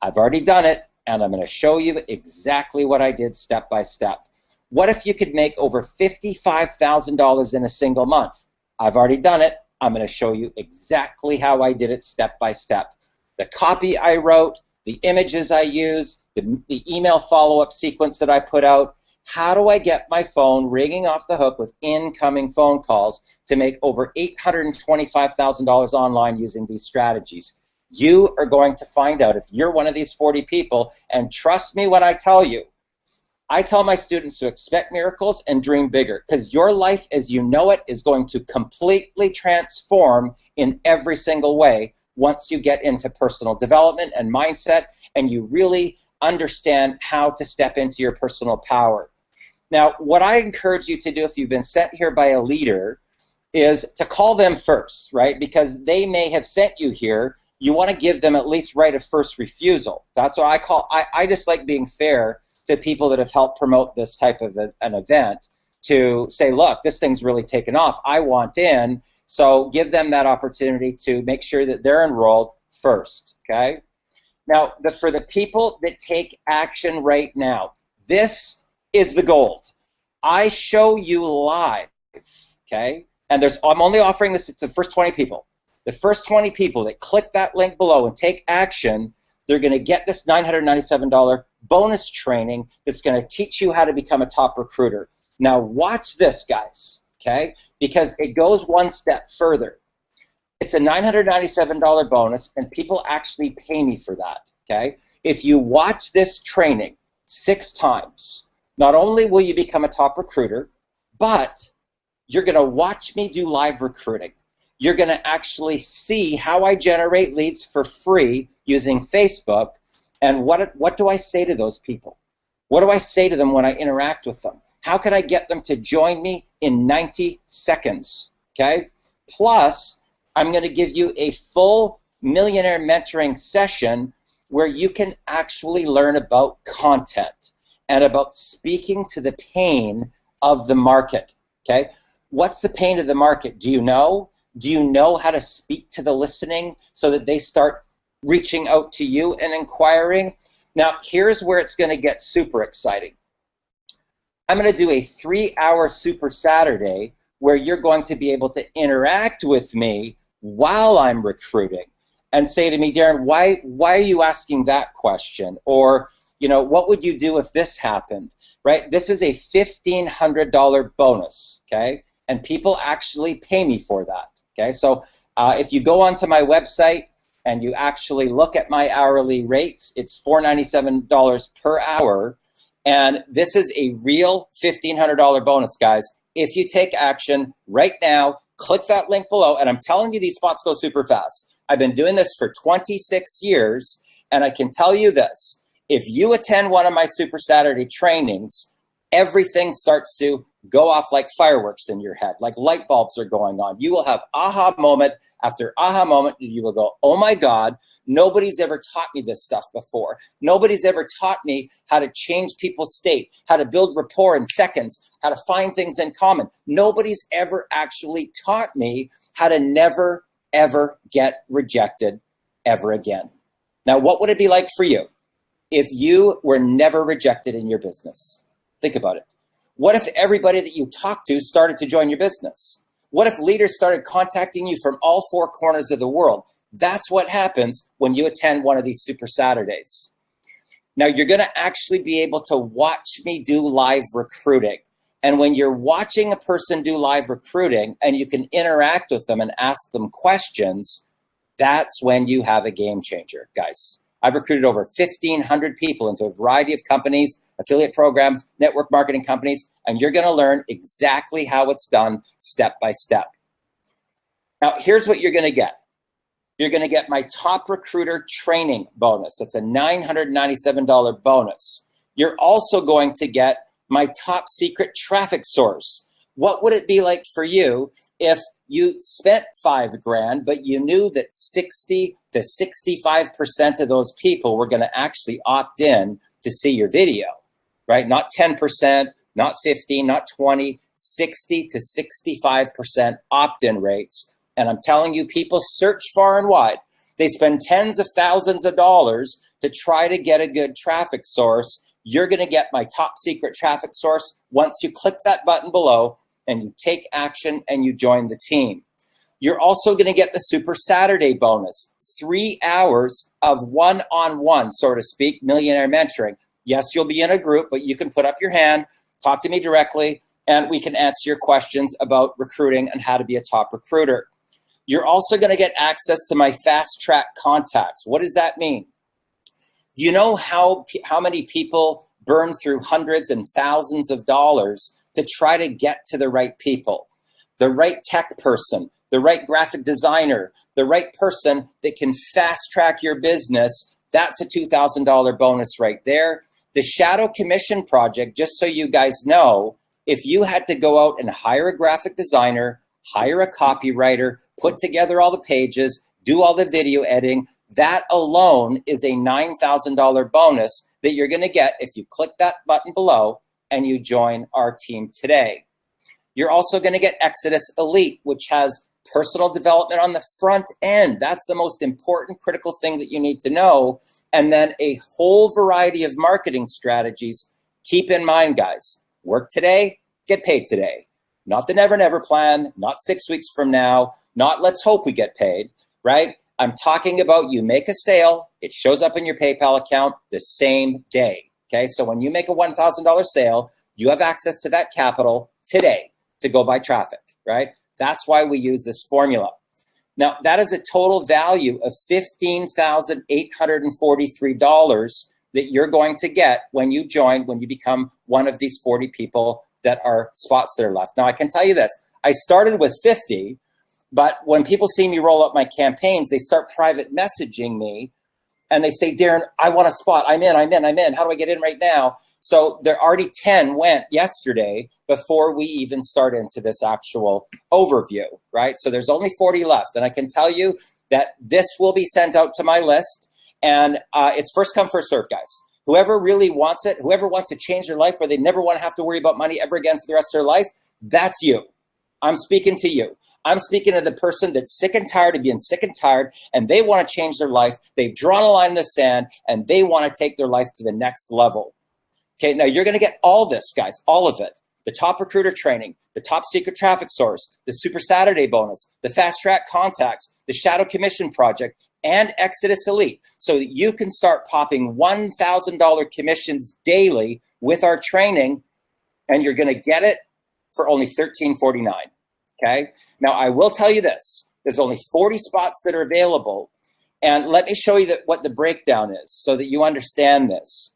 I've already done it, and I'm going to show you exactly what I did step by step. What if you could make over $55,000 in a single month? I've already done it. I'm going to show you exactly how I did it step by step. The copy I wrote, the images I used, the email follow-up sequence that I put out. How do I get my phone ringing off the hook with incoming phone calls to make over $825,000 online using these strategies? You are going to find out if you're one of these 40 people, and trust me when I tell you, I tell my students to expect miracles and dream bigger, because your life as you know it is going to completely transform in every single way once you get into personal development and mindset and you really understand how to step into your personal power. Now, what I encourage you to do if you've been sent here by a leader is to call them first, right? Because they may have sent you here. You want to give them at least right of first refusal. That's what I call, I just like being fair to people that have helped promote this type of an event to say, look, this thing's really taken off. I want in. So give them that opportunity to make sure that they're enrolled first, okay? Now, for the people that take action right now, this is the gold. I show you live, okay? And I'm only offering this to the first 20 people. The first 20 people that click that link below and take action, they're going to get this $997 bonus training that's going to teach you how to become a top recruiter. Now watch this, guys, okay? Because it goes one step further. It's a $997 bonus, and people actually pay me for that, okay? If you watch this training 6 times, not only will you become a top recruiter, but you're going to watch me do live recruiting. You're going to actually see how I generate leads for free using Facebook. And what do I say to those people? What do I say to them when I interact with them? How can I get them to join me in 90 seconds? Okay? Plus, I'm going to give you a full millionaire mentoring session where you can actually learn about content and about speaking to the pain of the market. Okay? What's the pain of the market? Do you know? Do you know how to speak to the listening so that they start reaching out to you and inquiring? Now, here's where it's going to get super exciting. I'm going to do a 3-hour Super Saturday where you're going to be able to interact with me while I'm recruiting and say to me, Darren, why are you asking that question? Or, you know, what would you do if this happened? Right? This is a $1,500 bonus, okay? And people actually pay me for that, okay? So if you go onto my website and you actually look at my hourly rates, it's $497 per hour. And this is a real $1,500 bonus, guys. if you take action right now, click that link below. And I'm telling you, these spots go super fast. I've been doing this for 26 years, and I can tell you this. If you attend one of my Super Saturday trainings, everything starts to go off like fireworks in your head, like light bulbs are going on. You will have aha moment after aha moment. You will go, oh my God, nobody's ever taught me this stuff before. Nobody's ever taught me how to change people's state, how to build rapport in seconds, how to find things in common. Nobody's ever actually taught me how to never, ever get rejected ever again. Now, what would it be like for you if you were never rejected in your business? Think about it. What if everybody that you talked to started to join your business? What if leaders started contacting you from all four corners of the world? That's what happens when you attend one of these Super Saturdays. Now, you're going to actually be able to watch me do live recruiting. And when you're watching a person do live recruiting and you can interact with them and ask them questions, that's when you have a game changer, guys. I've recruited over 1,500 people into a variety of companies, affiliate programs, network marketing companies, and you're going to learn exactly how it's done step by step. Now, here's what you're going to get. You're going to get my top recruiter training bonus. That's a $997 bonus. You're also going to get my top secret traffic source. What would it be like for you if you spent $5,000, but you knew that 60 to 65% of those people were going to actually opt in to see your video, right? Not 10%, not 15, not 20, 60 to 65% opt-in rates. And I'm telling you, people search far and wide. They spend tens of thousands of dollars to try to get a good traffic source. You're going to get my top secret traffic source once you click that button below and you take action and you join the team. You're also going to get the Super Saturday bonus, 3 hours of one-on-one, so to speak, millionaire mentoring. Yes, you'll be in a group, but you can put up your hand, talk to me directly, and we can answer your questions about recruiting and how to be a top recruiter. You're also going to get access to my fast track contacts. What does that mean? Do you know how many people burn through hundreds and thousands of dollars to try to get to the right people, the right tech person, the right graphic designer, the right person that can fast track your business? That's a $2,000 bonus right there. The Shadow Commission Project, just so you guys know, if you had to go out and hire a graphic designer, hire a copywriter, put together all the pages, do all the video editing, that alone is a $9,000 bonus that you're going to get if you click that button below and you join our team today. You're also going to get Exodus Elite, which has personal development on the front end. That's the most important, critical thing that you need to know. And then a whole variety of marketing strategies. Keep in mind, guys, work today, get paid today. Not the never, never plan, not 6 weeks from now, not let's hope we get paid, right? I'm talking about you make a sale, it shows up in your PayPal account the same day, okay? So when you make a $1,000 sale, you have access to that capital today to go buy traffic, right? That's why we use this formula. Now, that is a total value of $15,843 that you're going to get when you join, when you become one of these 40 people that are spots that are left. Now, I can tell you this. I started with 50, but when people see me roll up my campaigns, they start private messaging me, and they say, Darren, I want a spot. I'm in. How do I get in right now? So there already 10 went yesterday before we even start into this actual overview, right? So there's only 40 left. And I can tell you that this will be sent out to my list. And it's first come, first serve, guys. Whoever really wants it, whoever wants to change their life where they never want to have to worry about money ever again for the rest of their life, that's you. I'm speaking to you. I'm speaking to the person that's sick and tired of being sick and tired, and they want to change their life. They've drawn a line in the sand, and they want to take their life to the next level. Okay, now you're going to get all this, guys, all of it. The top recruiter training, the top secret traffic source, the Super Saturday bonus, the fast track contacts, the Shadow Commission Project, and Exodus Elite, so that you can start popping $1,000 commissions daily with our training, and you're going to get it for only $13.49. Okay. Now, I will tell you this. There's only 40 spots that are available. And let me show you what the breakdown is so that you understand this.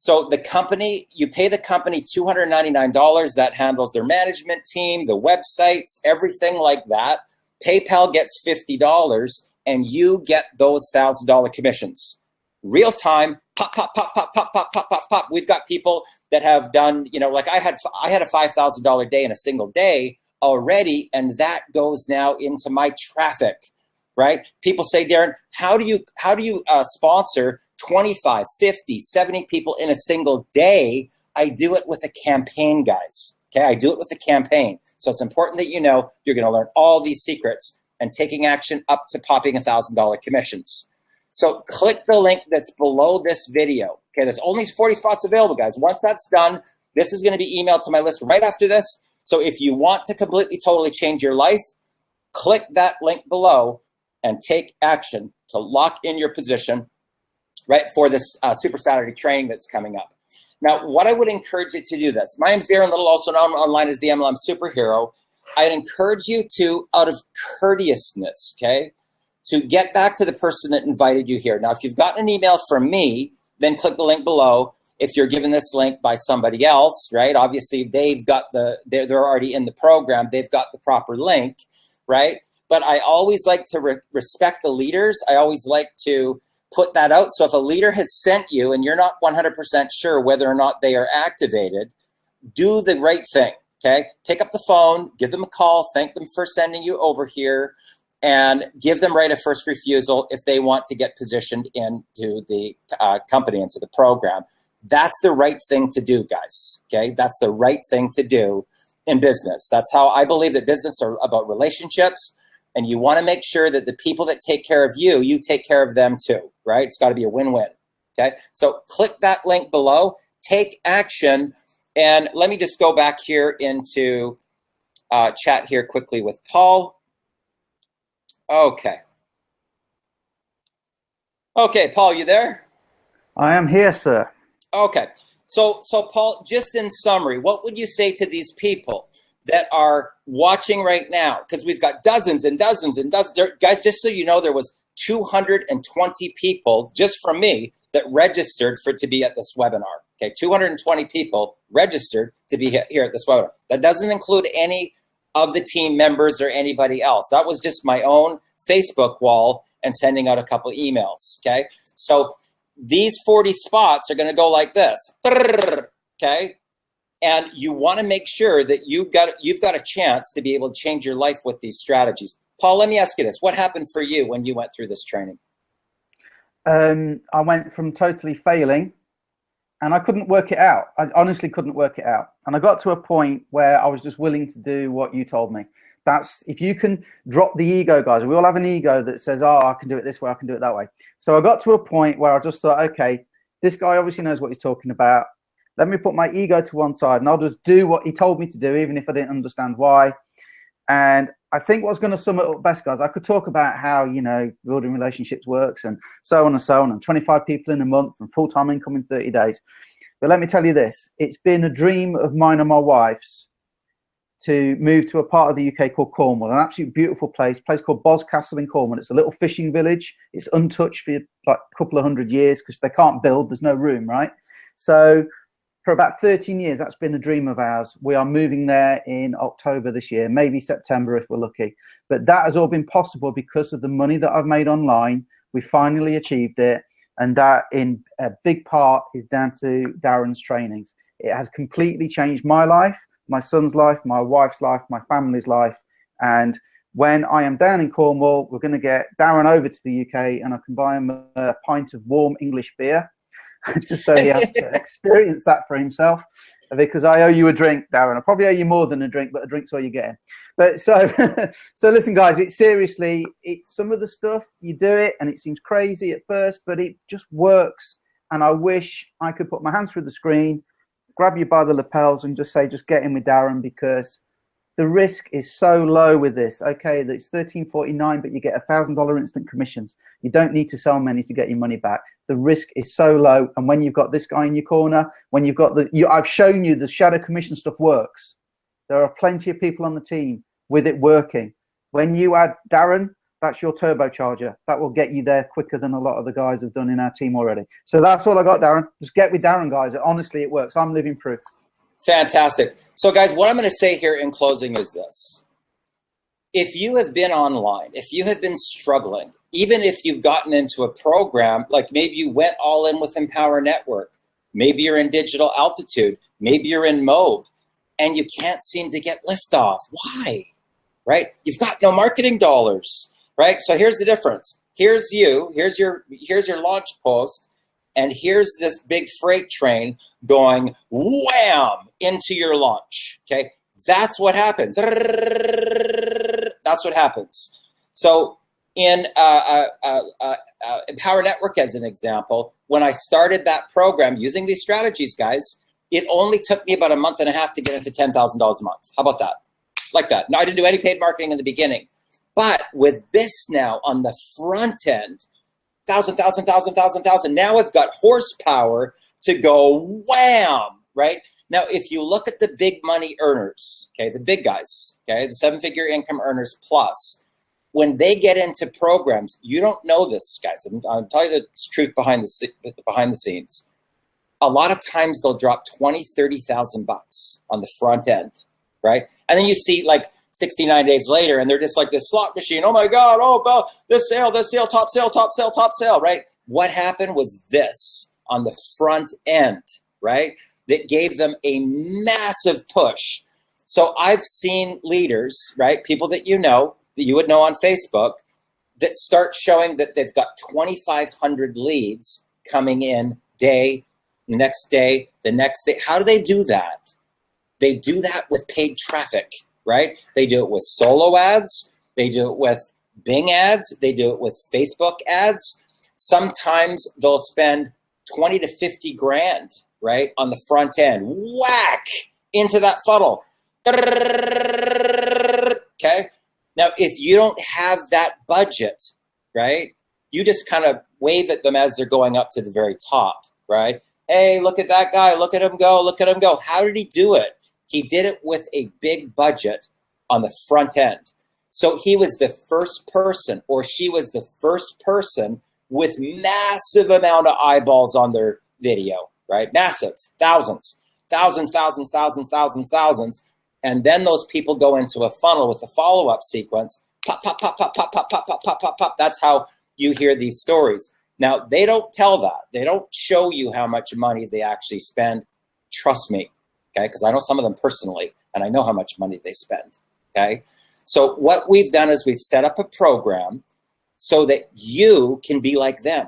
So the company, you pay the company $299 that handles their management team, the websites, everything like that. PayPal gets $50 and you get those $1,000 commissions. Real time, pop, pop, pop, pop, pop, pop, pop, pop, pop. We've got people that have done, you know, like I had a $5,000 day in a single day already, and that goes now into my traffic, right? People say, Darren, how do you sponsor 25, 50, 70 people in a single day? I do it with a campaign, guys. Okay, I do it with a campaign. So it's important that you know you're going to learn all these secrets and taking action up to popping $1,000 commissions. So click the link that's below this video. Okay, there's only 40 spots available, guys. Once that's done, this is going to be emailed to my list right after this. So if you want to completely, totally change your life, click that link below and take action to lock in your position, right, for this Super Saturday training that's coming up. Now, what I would encourage you to do this. My name is Darren Little, also known online as the MLM Superhero. I'd encourage you to, out of courteousness, okay, to get back to the person that invited you here. Now, if you've gotten an email from me, then click the link below. If you're given this link by somebody else, right, obviously they've got they're already in the program. They've got the proper link, right? But I always like to respect the leaders. I always like to put that out. So if a leader has sent you and you're not 100% sure whether or not they are activated, do the right thing, okay? Pick up the phone, give them a call, thank them for sending you over here, and give them right of first refusal if they want to get positioned into the company, into the program. That's the right thing to do, guys, okay? That's the right thing to do in business. That's how I believe that business are about relationships, and you want to make sure that the people that take care of you, you take care of them too, right? It's got to be a win-win, okay? So click that link below, take action, and let me just go back here into chat here quickly with Paul. Okay. Okay, Paul, you there? I am here, sir. Okay. So Paul, just in summary, what would you say to these people that are watching right now? Because we've got dozens and dozens and dozens. Guys, just so you know, there was 220 people just from me that registered to be at this webinar. Okay, 220 people registered to be here at this webinar. That doesn't include any of the team members or anybody else. That was just my own Facebook wall and sending out a couple emails, okay? So these 40 spots are gonna go like this, okay? And you wanna make sure that you've got a chance to be able to change your life with these strategies. Paul, let me ask you this. What happened for you when you went through this training? I went from totally failing, and I couldn't work it out. I honestly couldn't work it out. And I got to a point where I was just willing to do what you told me. That's, if you can drop the ego, guys. We all have an ego that says, oh, I can do it this way, I can do it that way. So I got to a point where I just thought, okay, this guy obviously knows what he's talking about. Let me put my ego to one side and I'll just do what he told me to do, even if I didn't understand why. And I think what's going to sum it up best, guys, I could talk about how, you know, building relationships works and so on, and 25 people in a month and full-time income in 30 days. But let me tell you this, it's been a dream of mine and my wife's to move to a part of the UK called Cornwall, an absolutely beautiful place called Boscastle in Cornwall. It's a little fishing village. It's untouched for like a couple of 100 years because they can't build, there's no room, right? So for about 13 years, that's been a dream of ours. We are moving there in October this year, maybe September if we're lucky. But that has all been possible because of the money that I've made online. We finally achieved it. And that in a big part is down to Darren's trainings. It has completely changed my life, my son's life, my wife's life, my family's life. And when I am down in Cornwall, we're going to get Darren over to the UK and I can buy him a pint of warm English beer. Just so he has to experience that for himself, because I owe you a drink, Darren. I probably owe you more than a drink, but a drink's all you're getting. But so listen, guys, it's seriously, it's some of the stuff, you do it and it seems crazy at first, but it just works. And I wish I could put my hands through the screen, grab you by the lapels and just say, just get in with Darren, because the risk is so low with this. Okay, it's $13.49, but you get $1,000 instant commissions. You don't need to sell many to get your money back. The risk is so low. And when you've got this guy in your corner, when you've got I've shown you the shadow commission stuff works. There are plenty of people on the team with it working. When you add Darren, That's your turbocharger. That will get you there quicker than a lot of the guys have done in our team already. So that's all I got, Darren. Just get with Darren, guys. Honestly, it works. I'm living proof. Fantastic. So, guys, what I'm going to say here in closing is this. If you have been online, if you have been struggling, even if you've gotten into a program, like maybe you went all in with Empower Network, maybe you're in Digital Altitude, maybe you're in Mobe, and you can't seem to get liftoff. Why? Right? You've got no marketing dollars, right? So here's the difference. Here's you, here's your launch post, and here's this big freight train going wham into your launch, okay? That's what happens. That's what happens. So in Empower Network, as an example, when I started that program using these strategies, guys, it only took me about a month and a half to get into $10,000 a month. How about that? Like that. No, I didn't do any paid marketing in the beginning. But with this now on the front end, 1,000, 1,000, 1,000, 1,000, 1,000. Now I've got horsepower to go wham, right? Now, if you look at the big money earners, okay, the big guys, okay, the seven-figure income earners plus, when they get into programs, you don't know this, guys. I'll tell you the truth behind the scenes. A lot of times they'll drop 20, 30,000 bucks on the front end, right? And then you see like 69 days later, and they're just like this slot machine. Oh my God! Oh, well, this sale, top sale, top sale, top sale, right? What happened was this on the front end, right? That gave them a massive push. So I've seen leaders, right? People that you know, that you would know on Facebook, that start showing that they've got 2,500 leads coming in day, the next day, the next day. How do they do that? They do that with paid traffic, right? They do it with solo ads. They do it with Bing ads. They do it with Facebook ads. Sometimes they'll spend 20 to 50 grand, right, on the front end. Whack into that funnel. Okay? Now, if you don't have that budget, right, you just kind of wave at them as they're going up to the very top, right? Hey, look at that guy. Look at him go. Look at him go. How did he do it? He did it with a big budget on the front end. So he was the first person, or she was the first person with massive amount of eyeballs on their video, right? Massive, thousands. And then those people go into a funnel with a follow-up sequence. Pop, pop, pop, pop, pop, pop, pop, pop, pop, pop, pop. That's how you hear these stories. Now, they don't tell that. They don't show you how much money they actually spend. Trust me, okay? Because I know some of them personally, and I know how much money they spend, okay? So what we've done is we've set up a program so that you can be like them.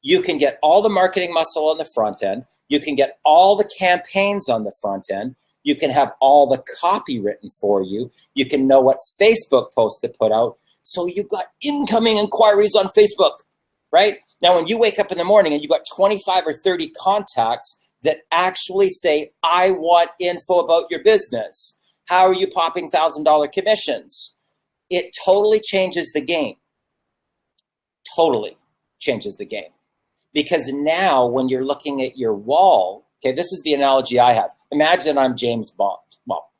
You can get all the marketing muscle on the front end. You can get all the campaigns on the front end. You can have all the copy written for you. You can know what Facebook post to put out. So you've got incoming inquiries on Facebook, right? Now, when you wake up in the morning and you've got 25 or 30 contacts that actually say, I want info about your business. How are you popping $1,000 commissions? It totally changes the game. Totally changes the game. Because now when you're looking at your wall, okay, this is the analogy I have. Imagine I'm James Bond. Well,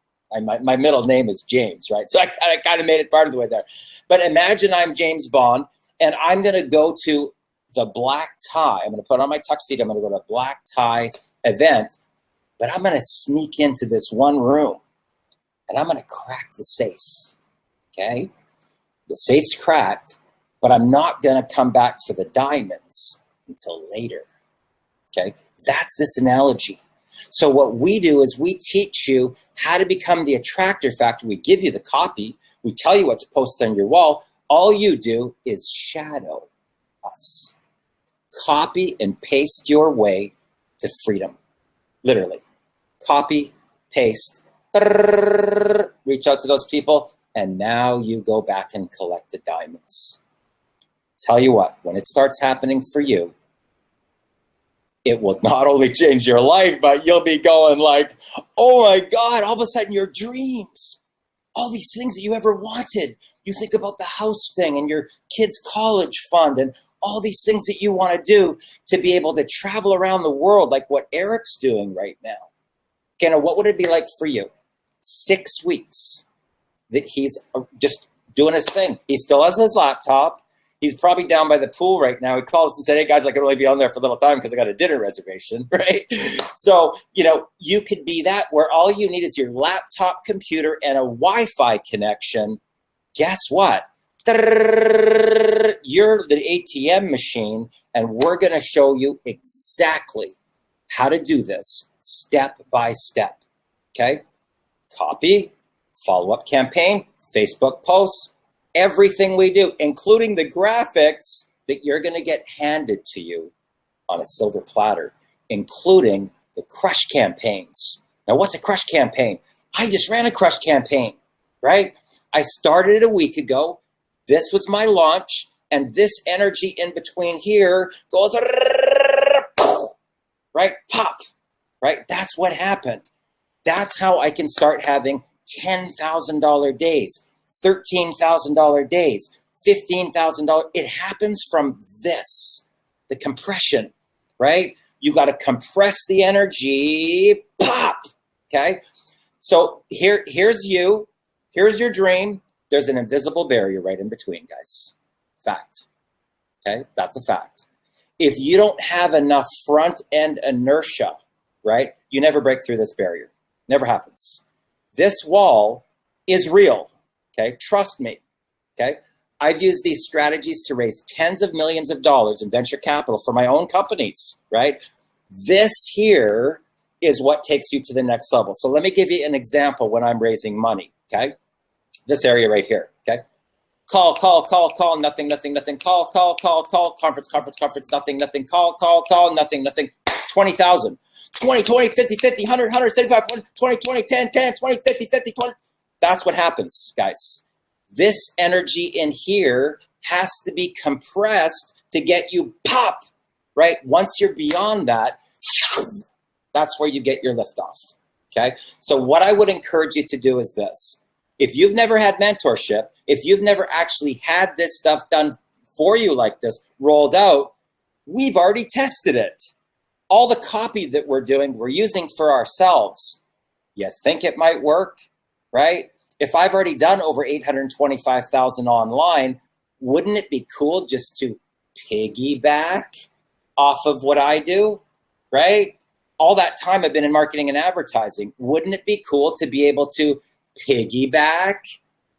my middle name is James, right? So I kind of made it part of the way there. But imagine I'm James Bond, and I'm going to go to the black tie. I'm going to put on my tuxedo. I'm going to go to a black tie event, but I'm going to sneak into this one room, and I'm going to crack the safe, okay? The safe's cracked, but I'm not going to come back for the diamonds until later, okay? That's this analogy. So what we do is we teach you how to become the attractor factor. We give you the copy. We tell you what to post on your wall. All you do is shadow us. Copy and paste your way to freedom. Literally. Copy, paste, reach out to those people, and now you go back and collect the diamonds. Tell you what, when it starts happening for you, it will not only change your life, but you'll be going like, oh my God, all of a sudden your dreams, all these things that you ever wanted. You think about the house thing and your kids' college fund and all these things that you want to do to be able to travel around the world like what Eric's doing right now. Okay, now what would it be like for you? 6 weeks that he's just doing his thing. He still has his laptop. He's probably down by the pool right now. He called us and said, hey, guys, I can only be on there for a little time because I got a dinner reservation, right? So, you could be that where all you need is your laptop computer and a Wi-Fi connection. Guess what? You're the ATM machine, and we're going to show you exactly how to do this step by step, okay? Copy, follow-up campaign, Facebook posts, everything we do, including the graphics that you're going to get handed to you on a silver platter, including the crush campaigns. Now, what's a crush campaign? I just ran a crush campaign, right? I started it a week ago. This was my launch, and this energy in between here goes, right? Pop, right? That's what happened. That's how I can start having $10,000 days, $13,000 days, $15,000. It happens from this, the compression, right? You got to compress the energy, pop, okay? So here's you, here's your dream. There's an invisible barrier right in between, guys. Fact, okay? That's a fact. If you don't have enough front end inertia, right, you never break through this barrier. Never happens. This wall is real, okay? Trust me, okay? I've used these strategies to raise tens of millions of dollars in venture capital for my own companies, right? This here is what takes you to the next level. So let me give you an example when I'm raising money, okay? This area right here, okay? Call, nothing, conference, nothing, call, nothing, 20,000. 20, 50, 100, 75, 20, 10, 20, 50, 20. That's what happens, guys. This energy in here has to be compressed to get you pop, right? Once you're beyond that, that's where you get your liftoff, okay? So what I would encourage you to do is this. If you've never had mentorship, if you've never actually had this stuff done for you like this, rolled out, we've already tested it. All the copy that we're doing, we're using for ourselves. You think it might work, right? If I've already done over 825,000 online, wouldn't it be cool just to piggyback off of what I do, right? All that time I've been in marketing and advertising, wouldn't it be cool to be able to piggyback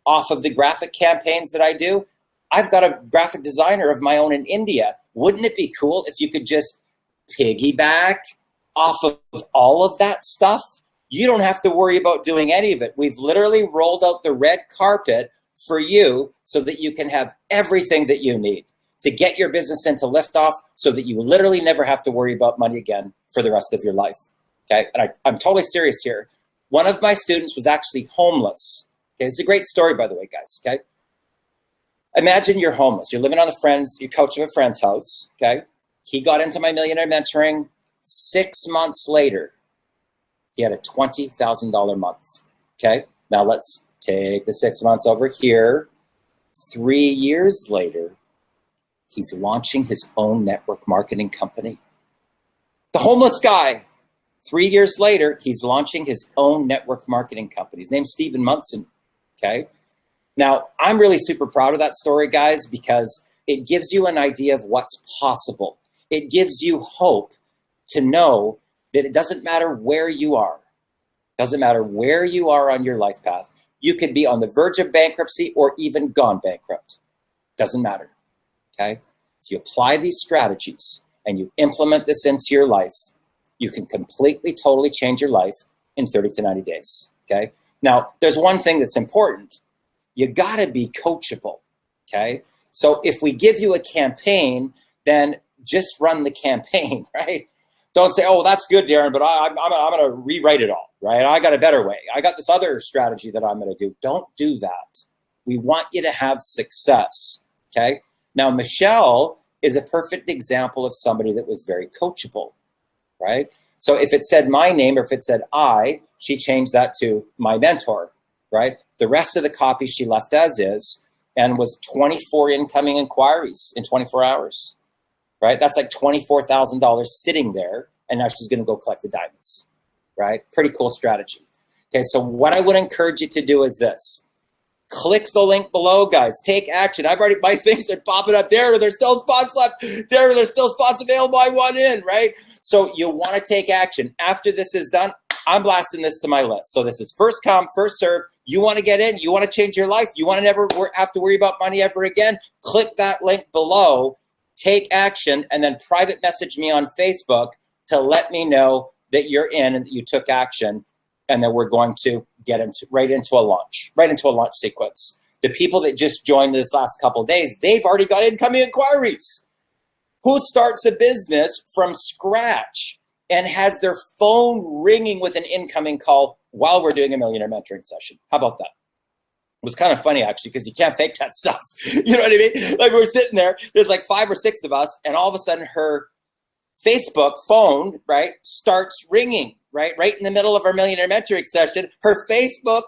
off of the graphic campaigns that I do? I've got a graphic designer of my own in India. Wouldn't it be cool if you could just piggyback off of all of that stuff? You don't have to worry about doing any of it. We've literally rolled out the red carpet for you so that you can have everything that you need to get your business into liftoff so that you literally never have to worry about money again for the rest of your life, okay? And I'm totally serious here. One of my students was actually homeless. Okay, it's a great story, by the way, guys, okay? Imagine you're homeless. You're living on your couch of a friend's house, okay? He got into my millionaire mentoring. 6 months later, he had a $20,000 month, okay? Now let's take the 6 months over here. 3 years later, he's launching his own network marketing company. The homeless guy. 3 years later, he's launching his own network marketing company. His name's Stephen Munson, okay? Now, I'm really super proud of that story, guys, because it gives you an idea of what's possible. It gives you hope to know that it doesn't matter where you are. It doesn't matter where you are on your life path. You could be on the verge of bankruptcy or even gone bankrupt. Doesn't matter, okay? If you apply these strategies and you implement this into your life, you can completely, totally change your life in 30 to 90 days, okay? Now, there's one thing that's important. You gotta be coachable, okay? So if we give you a campaign, then just run the campaign, right? Don't say, oh, that's good, Darren, but I'm gonna rewrite it all, right? I got a better way. I got this other strategy that I'm gonna do. Don't do that. We want you to have success, okay? Now, Michelle is a perfect example of somebody that was very coachable, right? So if it said my name or if it said I, she changed that to my mentor, right? The rest of the copy she left as is and was 24 incoming inquiries in 24 hours, right? That's like $24,000 sitting there, and now she's going to go collect the diamonds, right? Pretty cool strategy. Okay, so what I would encourage you to do is this. Click the link below, guys. Take action. I've already, my things are popping up. Darren, there's still spots left. Darren, there's still spots available. I want in, right? So you want to take action. After this is done, I'm blasting this to my list. So this is first come, first serve. You want to get in. You want to change your life. You want to never have to worry about money ever again. Click that link below. Take action, and then private message me on Facebook to let me know that you're in and that you took action, and that we're going to get right into a launch sequence. The people that just joined this last couple of days, they've already got incoming inquiries. Who starts a business from scratch and has their phone ringing with an incoming call while we're doing a millionaire mentoring session? How about that? It was kind of funny, actually, because you can't fake that stuff. You know what I mean? Like, we're sitting there, there's like 5 or 6 of us, and all of a sudden her Facebook phone, right, starts ringing, right in the middle of our millionaire mentoring session. Her Facebook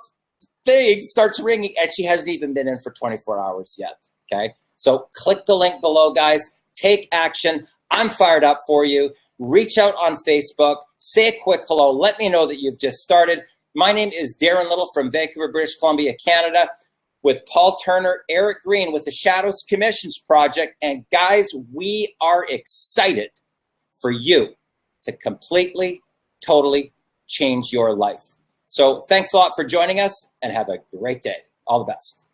thing starts ringing, and she hasn't even been in for 24 hours yet, okay? So click the link below, guys. Take action. I'm fired up for you. Reach out on Facebook. Say a quick hello. Let me know that you've just started. My name is Darren Little from Vancouver, British Columbia, Canada, with Paul Turner, Eric Green with the Shadows Commissions Project. And guys, we are excited for you to completely, totally change your life. So thanks a lot for joining us, and have a great day. All the best.